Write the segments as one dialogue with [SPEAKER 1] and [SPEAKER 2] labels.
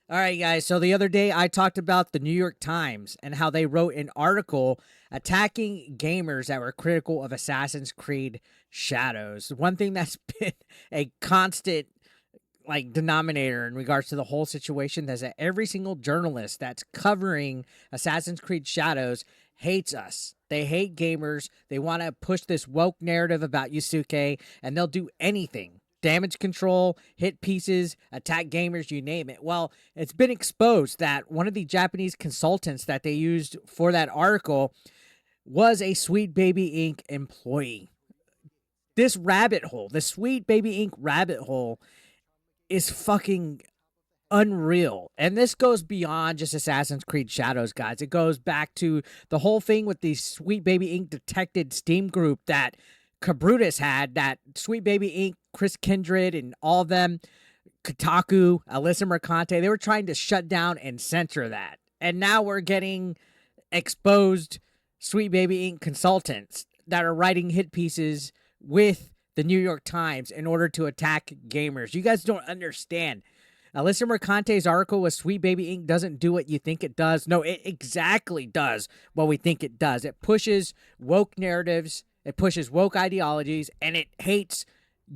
[SPEAKER 1] All right, guys. So the other day I talked about the New York Times and how they wrote an article attacking gamers that were critical of Assassin's Creed Shadows. One thing that's been a constant denominator in regards to the whole situation is that every single journalist that's covering Assassin's Creed Shadows hates us. They hate gamers. They want to push this woke narrative about Yasuke, and they'll do anything. Damage control, hit pieces, attack gamers, you name it. Well, it's been exposed that one of the Japanese consultants that they used for that article was a Sweet Baby Inc. employee. This rabbit hole, the Sweet Baby Inc. rabbit hole, is fucking unreal. And this goes beyond just Assassin's Creed Shadows, guys. It goes back to the whole thing with the Sweet Baby Inc. detected Steam group that Cabrutus had, that Sweet Baby Inc., Chris Kindred, and all of them, Kotaku, Alyssa Mercante, they were trying to shut down and censor that. And now we're getting exposed Sweet Baby Inc. consultants that are writing hit pieces with the New York Times in order to attack gamers. You guys don't understand. Alyssa Mercante's article with Sweet Baby Inc. doesn't do what you think it does. No, it exactly does what we think it does. It pushes woke narratives, it pushes woke ideologies, and it hates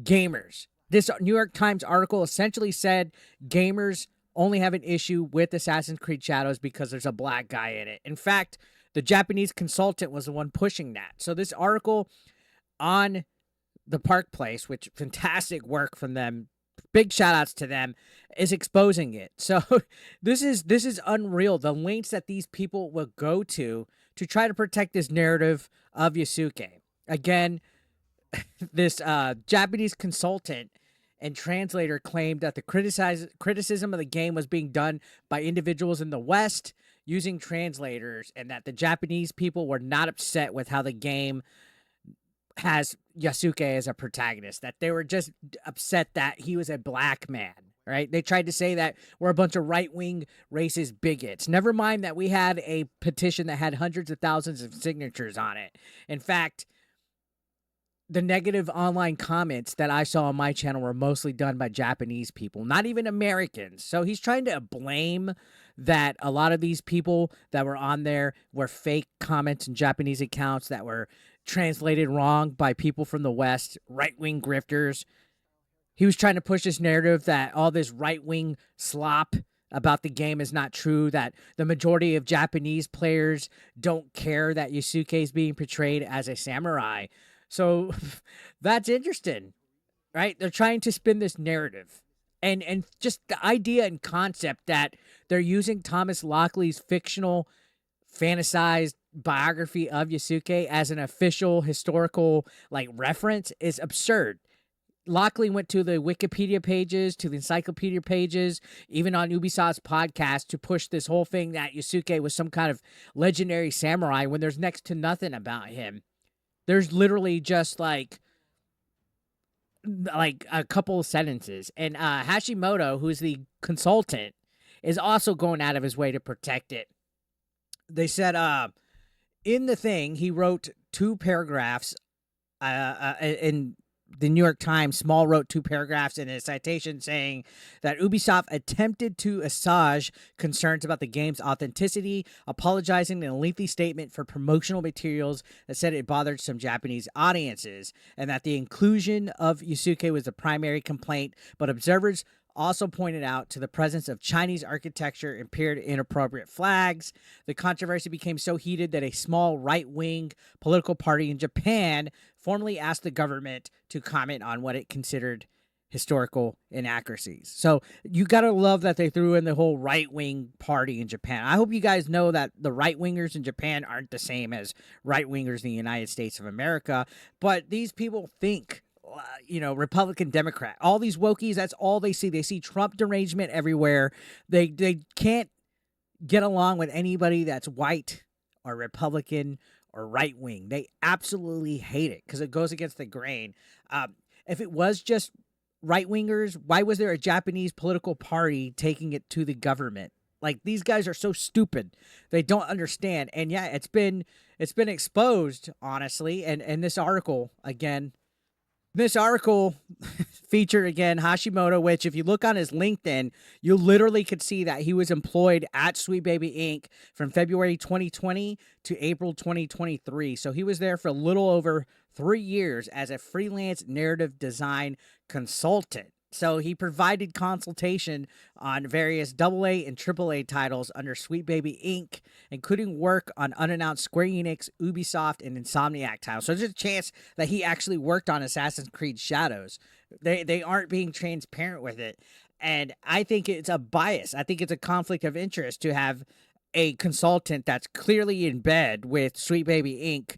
[SPEAKER 1] gamers. This New York Times article essentially said gamers only have an issue with Assassin's Creed Shadows because there's a black guy in it. In fact, the Japanese consultant was the one pushing that. So this article on the Park Place, which fantastic work from them, big shout outs to them, is exposing it. So this is unreal. The lengths that these people will go to try to protect this narrative of Yasuke. Again, this Japanese consultant and translator claimed that the criticism of the game was being done by individuals in the West using translators, and that the Japanese people were not upset with how the game has Yasuke as a protagonist, that they were just upset that he was a black man, right? They tried to say that we're a bunch of right-wing racist bigots. Never mind that we had a petition that had hundreds of thousands of signatures on it. In fact, the negative online comments that I saw on my channel were mostly done by Japanese people, not even Americans. So he's trying to blame that a lot of these people that were on there were fake comments in Japanese accounts that were translated wrong by people from the West, right-wing grifters. He was trying to push this narrative that all this right-wing slop about the game is not true, that the majority of Japanese players don't care that Yasuke is being portrayed as a samurai. So that's interesting, right? They're trying to spin this narrative. And just the idea and concept that they're using Thomas Lockley's fictional, fantasized biography of Yasuke as an official historical reference is absurd. Lockley went to the Wikipedia pages, to the encyclopedia pages, even on Ubisoft's podcast to push this whole thing that Yasuke was some kind of legendary samurai when there's next to nothing about him. There's literally just like a couple of sentences. And Hashimoto, who's the consultant, is also going out of his way to protect it. They said in the thing, he wrote 2 paragraphs in the New York Times. Small wrote 2 paragraphs in a citation saying that Ubisoft attempted to assuage concerns about the game's authenticity, apologizing in a lengthy statement for promotional materials that said it bothered some Japanese audiences, and that the inclusion of Yasuke was the primary complaint, but observers also pointed out to the presence of Chinese architecture and appeared inappropriate flags. The controversy became so heated that a small right-wing political party in Japan formally asked the government to comment on what it considered historical inaccuracies. So you got to love that they threw in the whole right-wing party in Japan. I hope you guys know that the right-wingers in Japan aren't the same as right-wingers in the United States of America, but these people think Republican, Democrat, all these wokies, that's all they see. They see Trump derangement everywhere. They can't get along with anybody that's white or Republican or right wing. They absolutely hate it because it goes against the grain. If it was just right wingers, why was there a Japanese political party taking it to the government? Like, these guys are so stupid. They don't understand. And yeah, it's been exposed, honestly. And this article, again, This article featured again Hashimoto, which if you look on his LinkedIn, you literally could see that he was employed at Sweet Baby Inc. from February 2020 to April 2023. So he was there for a little over 3 years as a freelance narrative design consultant. So he provided consultation on various AA and AAA titles under Sweet Baby Inc., including work on unannounced Square Enix, Ubisoft, and Insomniac titles. So there's a chance that he actually worked on Assassin's Creed Shadows. They aren't being transparent with it. And I think it's a bias. I think it's a conflict of interest to have a consultant that's clearly in bed with Sweet Baby Inc.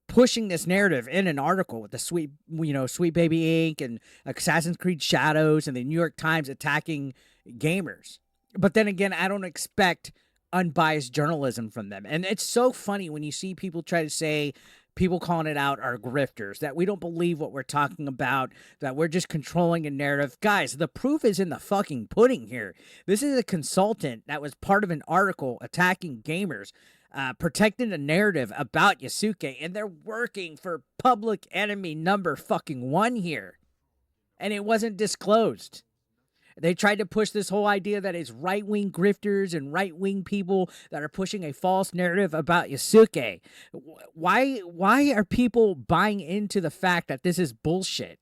[SPEAKER 1] pushing this narrative in an article with the Sweet Baby Inc. and Assassin's Creed Shadows and the New York Times attacking gamers. But then again, I don't expect unbiased journalism from them. And it's so funny when you see people try to say people calling it out are grifters, that we don't believe what we're talking about, that we're just controlling a narrative. Guys, the proof is in the fucking pudding here. This is a consultant that was part of an article attacking gamers, protecting a narrative about Yasuke, and they're working for public enemy number fucking one here. And it wasn't disclosed. They tried to push this whole idea that it's right-wing grifters and right-wing people that are pushing a false narrative about Yasuke. Why are people buying into the fact that this is bullshit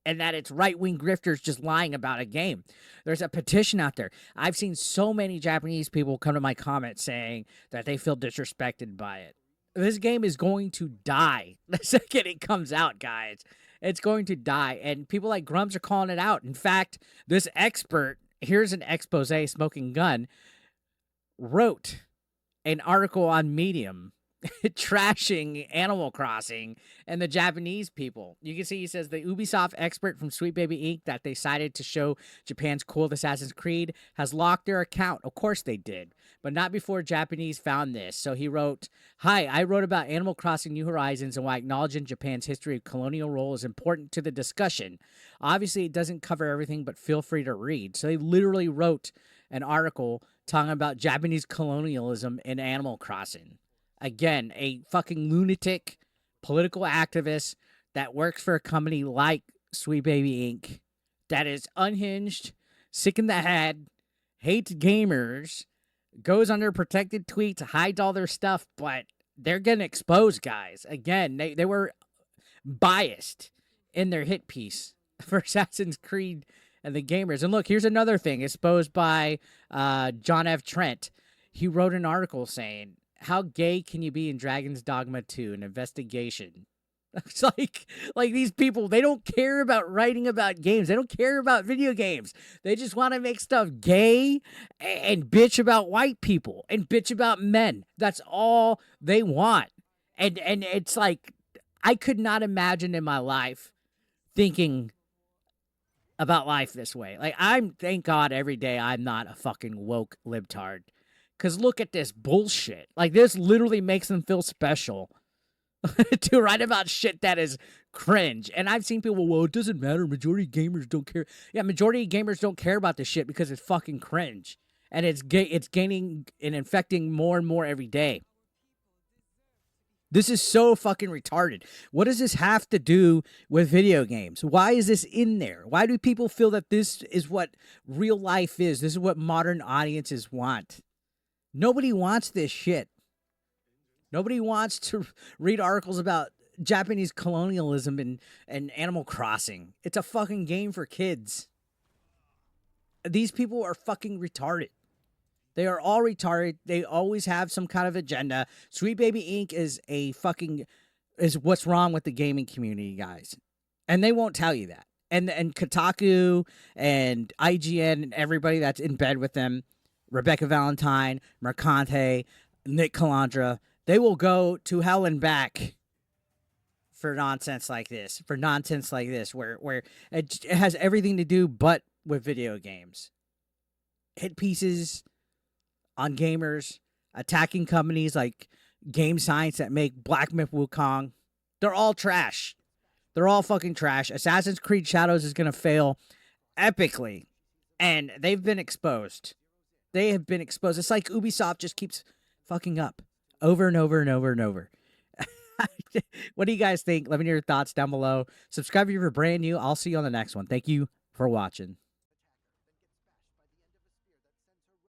[SPEAKER 1] and that it's right-wing grifters just lying about a game? There's a petition out there. I've seen so many Japanese people come to my comments saying that they feel disrespected by it. This game is going to die the second it comes out, guys. It's going to die, and people like Grumps are calling it out. In fact, this expert, here's an expose, Smoking Gun, wrote an article on Medium trashing Animal Crossing and the Japanese people. You can see he says the Ubisoft expert from Sweet Baby Inc. that they cited to show Japan's coolest Assassin's Creed has locked their account. Of course they did, but not before Japanese found this. So he wrote, "Hi, I wrote about Animal Crossing New Horizons and why acknowledging Japan's history of colonial rule is important to the discussion. Obviously, it doesn't cover everything, but feel free to read." So they literally wrote an article talking about Japanese colonialism in Animal Crossing. Again, a fucking lunatic political activist that works for a company like Sweet Baby Inc. that is unhinged, sick in the head, hates gamers, goes under protected tweets, hides all their stuff, but they're getting exposed, guys. Again, they were biased in their hit piece for Assassin's Creed and the gamers. And look, here's another thing exposed by John F. Trent. He wrote an article saying, "How gay can you be in Dragon's Dogma 2? An investigation." It's like these people, they don't care about writing about games. They don't care about video games. They just want to make stuff gay and bitch about white people and bitch about men. That's all they want. And it's like, I could not imagine in my life thinking about life this way. Like, thank God every day I'm not a fucking woke libtard. Because look at this bullshit. Like, this literally makes them feel special to write about shit that is cringe. And I've seen people, well, it doesn't matter. Majority of gamers don't care. Yeah, majority of gamers don't care about this shit because it's fucking cringe. And it's gaining and infecting more and more every day. This is so fucking retarded. What does this have to do with video games? Why is this in there? Why do people feel that this is what real life is? This is what modern audiences want. Nobody wants this shit. Nobody wants to read articles about Japanese colonialism and Animal Crossing. It's a fucking game for kids. These people are fucking retarded. They are all retarded. They always have some kind of agenda. Sweet Baby Inc. is what's wrong with the gaming community, guys. And they won't tell you that. And Kotaku and IGN and everybody that's in bed with them, Rebecca Valentine, Mercante, Nick Calandra, they will go to hell and back for nonsense like this, where it has everything to do but with video games. Hit pieces on gamers, attacking companies like Game Science that make Black Myth Wukong. They're all trash. They're all fucking trash. Assassin's Creed Shadows is going to fail epically, and they've been exposed. They have been exposed. It's like Ubisoft just keeps fucking up over and over and over and over. What do you guys think? Let me know your thoughts down below. Subscribe if you're brand new. I'll see you on the next one. Thank you for watching.